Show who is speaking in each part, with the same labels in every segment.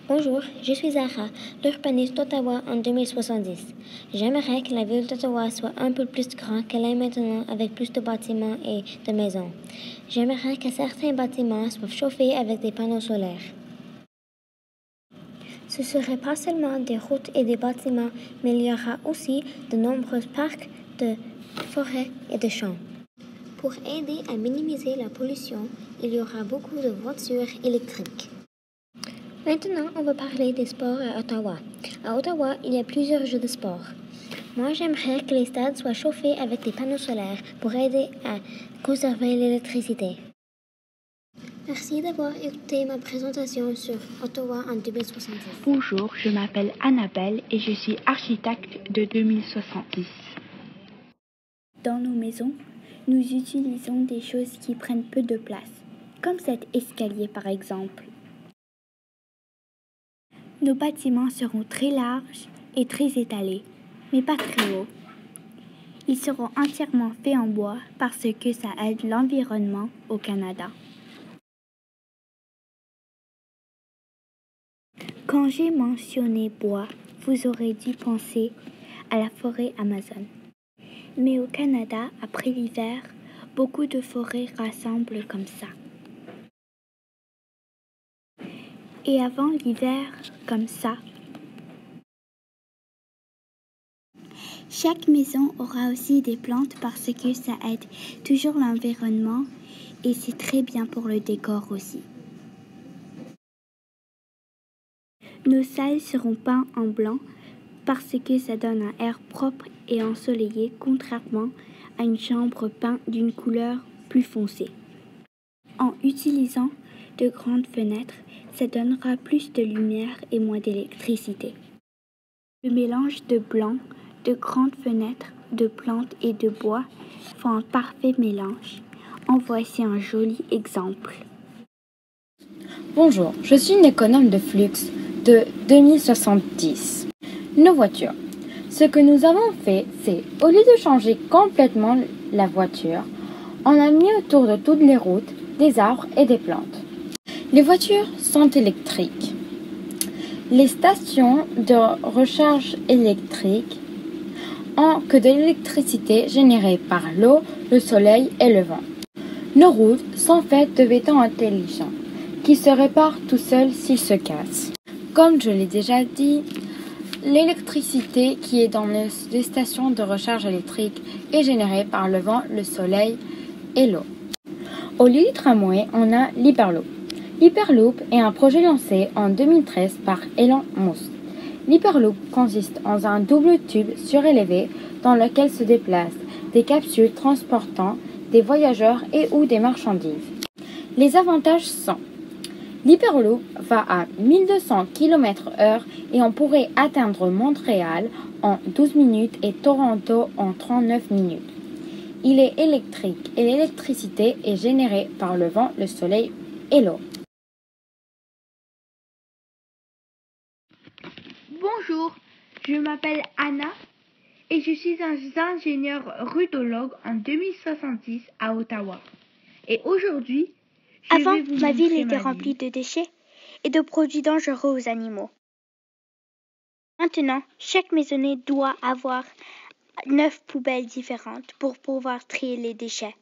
Speaker 1: Bonjour, je suis Zara, l'urbaniste d'Ottawa en 2070. J'aimerais que la ville d'Ottawa soit un peu plus grande qu'elle est maintenant avec plus de bâtiments et de maisons. J'aimerais que certains bâtiments soient chauffés avec des panneaux solaires. Ce ne serait pas seulement des routes et des bâtiments, mais il y aura aussi de nombreux parcs, de forêts et de champs. Pour aider à minimiser la pollution, il y aura beaucoup de voitures électriques. Maintenant, on va parler des sports à Ottawa. À Ottawa, il y a plusieurs jeux de sport. Moi, j'aimerais que les stades soient chauffés avec des panneaux solaires pour aider à conserver l'électricité. Merci d'avoir écouté ma présentation sur Ottawa en 2070.
Speaker 2: Bonjour, je m'appelle Annabelle et je suis architecte de 2070. Dans nos maisons, nous utilisons des choses qui prennent peu de place, comme cet escalier par exemple. Nos bâtiments seront très larges et très étalés, mais pas très hauts. Ils seront entièrement faits en bois parce que ça aide l'environnement au Canada. Quand j'ai mentionné bois, vous aurez dû penser à la forêt Amazon. Mais au Canada, après l'hiver, beaucoup de forêts rassemblent comme ça. Et avant l'hiver, comme ça. Chaque maison aura aussi des plantes parce que ça aide toujours l'environnement et c'est très bien pour le décor aussi. Nos salles seront peintes en blanc parce que ça donne un air propre et ensoleillé contrairement à une chambre peinte d'une couleur plus foncée. En utilisant de grandes fenêtres, ça donnera plus de lumière et moins d'électricité. Le mélange de blanc, de grandes fenêtres, de plantes et de bois font un parfait mélange. En voici un joli exemple.
Speaker 3: Bonjour, je suis une économe de flux de 2070. Nos voitures. Ce que nous avons fait, c'est, au lieu de changer complètement la voiture, on a mis autour de toutes les routes des arbres et des plantes. Les voitures sont électriques. Les stations de recharge électrique ont que de l'électricité générée par l'eau, le soleil et le vent. Nos routes sont faites de béton intelligent qui se répare tout seul s'il se casse. Comme je l'ai déjà dit, l'électricité qui est dans les stations de recharge électrique est générée par le vent, le soleil et l'eau. Au lieu du tramway, on a l'Hyperloop. L'Hyperloop est un projet lancé en 2013 par Elon Musk. L'Hyperloop consiste en un double tube surélevé dans lequel se déplacent des capsules transportant des voyageurs et ou des marchandises. Les avantages sont: l'Hyperloop va à 1200 km/h et on pourrait atteindre Montréal en 12 minutes et Toronto en 39 minutes. Il est électrique et l'électricité est générée par le vent, le soleil et l'eau.
Speaker 2: Bonjour, je m'appelle Anna et je suis un ingénieur rudologue en 2070 à Ottawa. Et aujourd'hui,
Speaker 4: Avant, ma ville était remplie de déchets et de produits dangereux aux animaux. Maintenant, chaque maisonnée doit avoir 9 poubelles différentes pour pouvoir trier les déchets.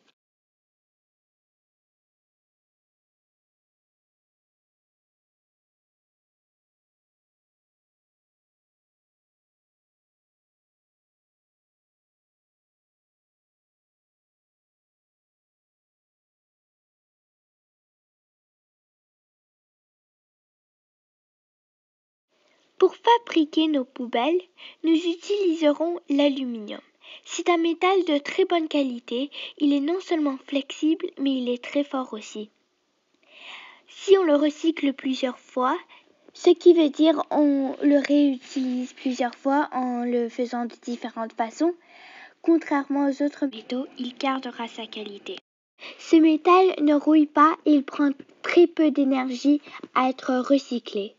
Speaker 4: Pour fabriquer nos poubelles, nous utiliserons l'aluminium. C'est un métal de très bonne qualité. Il est non seulement flexible, mais il est très fort aussi. Si on le recycle plusieurs fois, ce qui veut dire on le réutilise plusieurs fois en le faisant de différentes façons, contrairement aux autres métaux, il gardera sa qualité. Ce métal ne rouille pas et il prend très peu d'énergie à être recyclé.